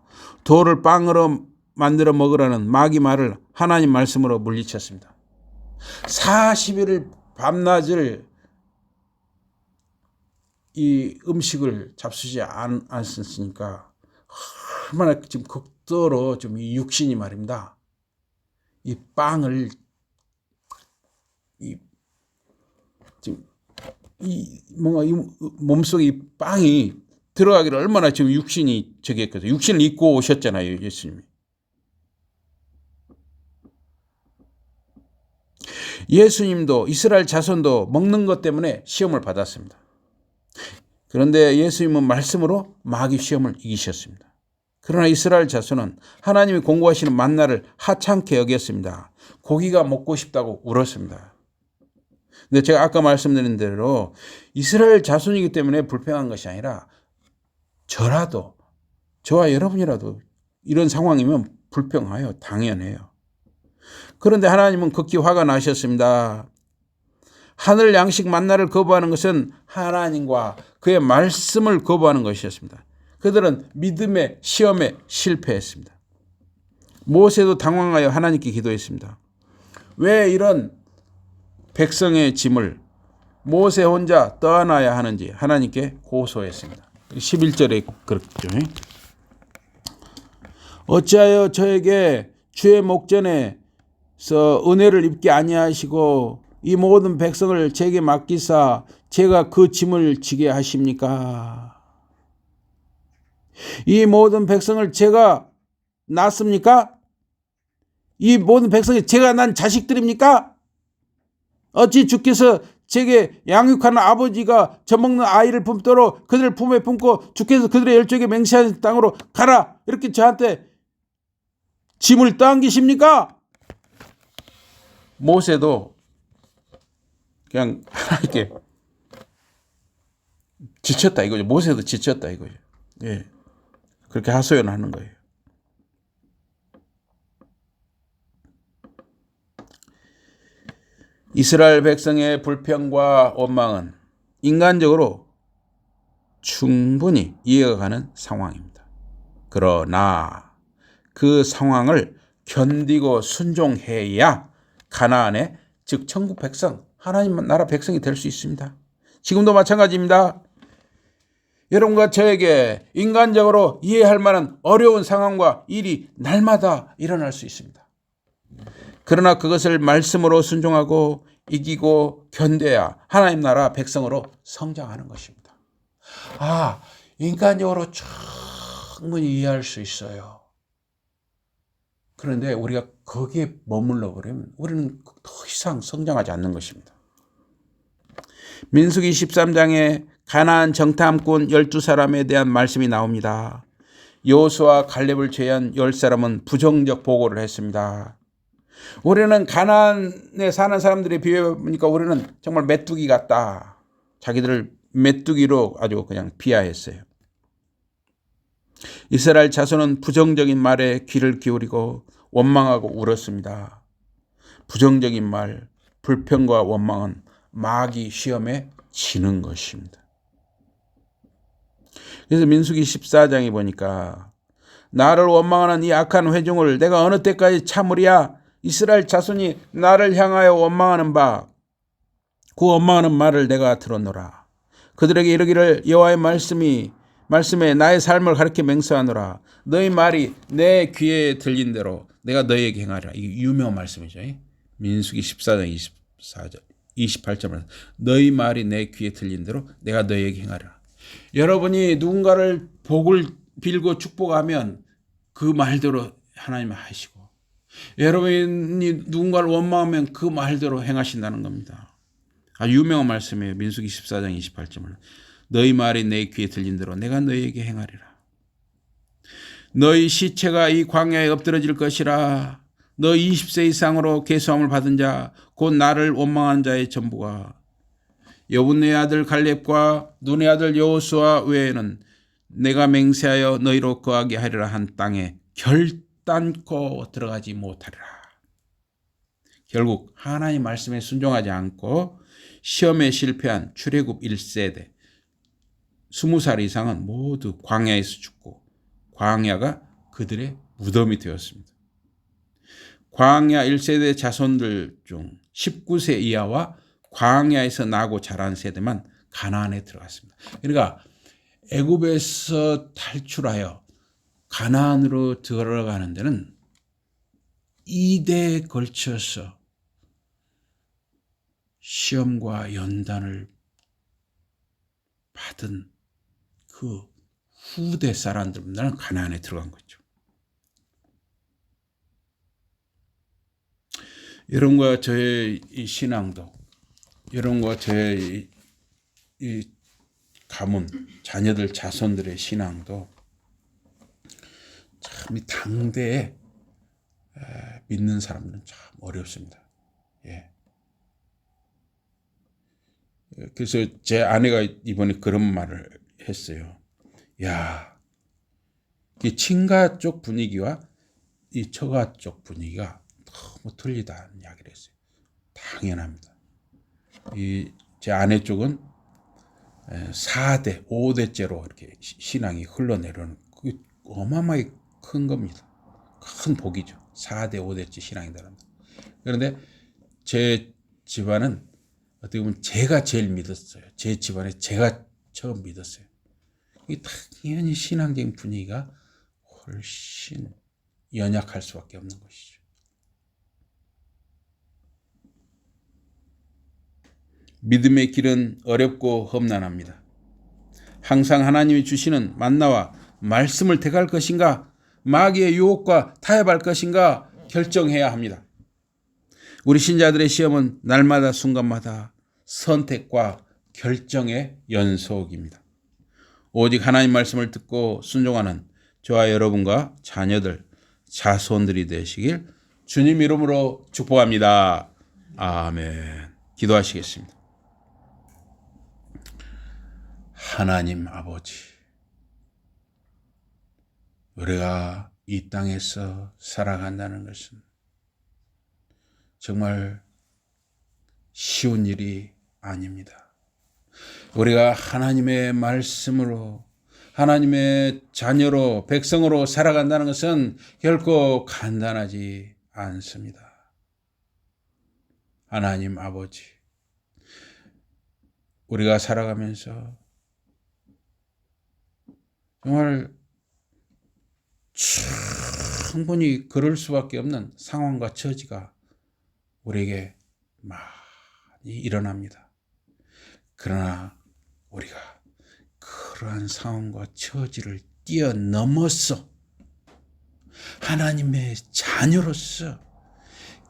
돌을 빵으로 만들어 먹으라는 마귀 말을 하나님 말씀으로 물리쳤습니다. 40일을 밤낮을 이 음식을 잡수지 않았으니까 얼마나 지금 극도로 좀 이 육신이 말입니다. 이 빵을 뭔가 이 몸속에 이 빵이 들어가기를 얼마나 지금 육신이 저기 했거든요. 육신을 입고 오셨잖아요, 예수님이. 예수님도 이스라엘 자손도 먹는 것 때문에 시험을 받았습니다. 그런데 예수님은 말씀으로 마귀 시험을 이기셨습니다. 그러나 이스라엘 자손은 하나님이 공고하시는 만나를 하찮게 여겼습니다. 고기가 먹고 싶다고 울었습니다. 근데 제가 아까 말씀드린 대로 이스라엘 자손이기 때문에 불평한 것이 아니라 저와 여러분이라도 이런 상황이면 불평하여 당연해요. 그런데 하나님은 극히 화가 나셨습니다. 하늘 양식 만나를 거부하는 것은 하나님과 그의 말씀을 거부하는 것이었습니다. 그들은 믿음의 시험에 실패했습니다. 모세도 당황하여 하나님께 기도했습니다. 왜 이런 백성의 짐을 모세 혼자 떠안아야 하는지 하나님께 고소했습니다. 11절에 그렇죠. 어찌하여 저에게 주의 목전에서 은혜를 입게 아니하시고 이 모든 백성을 제게 맡기사 제가 그 짐을 지게 하십니까? 이 모든 백성을 제가 낳습니까? 이 모든 백성이 제가 난 자식들입니까? 어찌 주께서 제게 양육하는 아버지가 젖먹는 아이를 품도록 그들을 품에 품고 주께서 그들의 열조에게 맹세하신 땅으로 가라 이렇게 저한테 짐을 떠안기십니까? 모세도 그냥 하나님께 지쳤다 이거죠. 모세도 지쳤다 이거죠. 예. 그렇게 하소연하는 거예요. 이스라엘 백성의 불평과 원망은 인간적으로 충분히 이해가 가는 상황입니다. 그러나 그 상황을 견디고 순종해야 가나안의 즉 천국 백성, 하나님 나라 백성이 될 수 있습니다. 지금도 마찬가지입니다. 여러분과 저에게 인간적으로 이해할 만한 어려운 상황과 일이 날마다 일어날 수 있습니다. 그러나 그것을 말씀으로 순종하고 이기고 견뎌야 하나님 나라 백성으로 성장하는 것입니다. 인간적으로 충분히 이해할 수 있어요. 그런데 우리가 거기에 머물러 버리면 우리는 더 이상 성장하지 않는 것입니다. 민수기 13장에 가나안 정탐꾼 12사람에 대한 말씀이 나옵니다. 여호수아와 갈렙을 제외한 10사람은 부정적 보고를 했습니다. 우리는 가나안에 사는 사람들에 비해보니까 우리는 정말 메뚜기 같다. 자기들을 메뚜기로 아주 그냥 비하했어요. 이스라엘 자손은 부정적인 말에 귀를 기울이고 원망하고 울었습니다. 부정적인 말, 불평과 원망은 마귀 시험에 지는 것입니다. 그래서 민수기 14장에 보니까 나를 원망하는 이 악한 회중을 내가 어느 때까지 참으랴. 이스라엘 자손이 나를 향하여 원망하는 바 그 원망하는 말을 내가 들었노라. 그들에게 이르기를 여호와의 말씀에 나의 삶을 가르쳐 맹세하노라. 너희 말이 내 귀에 들린 대로 내가 너희에게 행하리라. 이게 유명한 말씀이죠. 민수기 14장 28절에 너희 말이 내 귀에 들린 대로 내가 너희에게 행하리라. 여러분이 누군가를 복을 빌고 축복하면 그 말대로 하나님은 하시고, 여러분이 누군가를 원망하면 그 말대로 행하신다는 겁니다. 유명한 말씀이에요. 민수기 14장 28절은 너희 말이 내 귀에 들린 대로 내가 너희에게 행하리라. 너희 시체가 이 광야에 엎드러질 것이라. 너 20세 이상으로 계수함을 받은 자 곧 나를 원망한 자의 전부가 여분의 아들 갈렙과 눈의 아들 여호수아 외에는 내가 맹세하여 너희로 거하게 하리라 한 땅에 결단코 들어가지 못하리라. 결국 하나님 말씀에 순종하지 않고 시험에 실패한 출애굽 1세대 20살 이상은 모두 광야에서 죽고 광야가 그들의 무덤이 되었습니다. 광야 1세대 자손들 중 19세 이하와 광야에서 나고 자란 세대만 가나안에 들어갔습니다. 그러니까 애굽에서 탈출하여 가나안으로 들어가는 데는 2대에 걸쳐서 시험과 연단을 받은 그 후대 사람들은 가나안에 들어간 거죠. 여러분과 저의 이 신앙도, 여러분과 저의 이 가문, 자녀들, 자손들의 신앙도 참 이 당대에 믿는 사람들은 참 어렵습니다. 예. 그래서 제 아내가 이번에 그런 말을 했어요. 야, 이 친가 쪽 분위기와 이 처가 쪽 분위기가 너무 틀리다는 이야기를 했어요. 당연합니다. 제 아내 쪽은 4대, 5대째로 이렇게 신앙이 흘러내려오는 그게 어마어마하게 큰 겁니다. 큰 복이죠. 4대, 5대째 신앙이다. 그런데 제 집안은 어떻게 보면 제가 제일 믿었어요. 제 집안에 제가 처음 믿었어요. 이 당연히 신앙적인 분위기가 훨씬 연약할 수밖에 없는 것이죠. 믿음의 길은 어렵고 험난합니다. 항상 하나님이 주시는 만나와 말씀을 택할 것인가, 마귀의 유혹과 타협할 것인가 결정해야 합니다. 우리 신자들의 시험은 날마다 순간마다 선택과 결정의 연속입니다. 오직 하나님 말씀을 듣고 순종하는 저와 여러분과 자녀들, 자손들이 되시길 주님 이름으로 축복합니다. 아멘. 기도하시겠습니다. 하나님 아버지, 우리가 이 땅에서 살아간다는 것은 정말 쉬운 일이 아닙니다. 우리가 하나님의 말씀으로, 하나님의 자녀로, 백성으로 살아간다는 것은 결코 간단하지 않습니다. 하나님 아버지, 우리가 살아가면서 정말 충분히 그럴 수밖에 없는 상황과 처지가 우리에게 많이 일어납니다. 그러나 우리가 그러한 상황과 처지를 뛰어넘어서 하나님의 자녀로서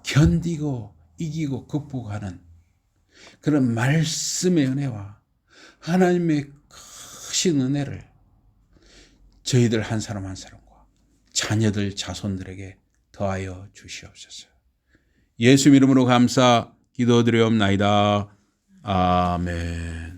견디고 이기고 극복하는 그런 말씀의 은혜와 하나님의 크신 은혜를 저희들 한 사람 한 사람과 자녀들 자손들에게 더하여 주시옵소서. 예수 이름으로 감사 기도드리옵나이다. 아멘.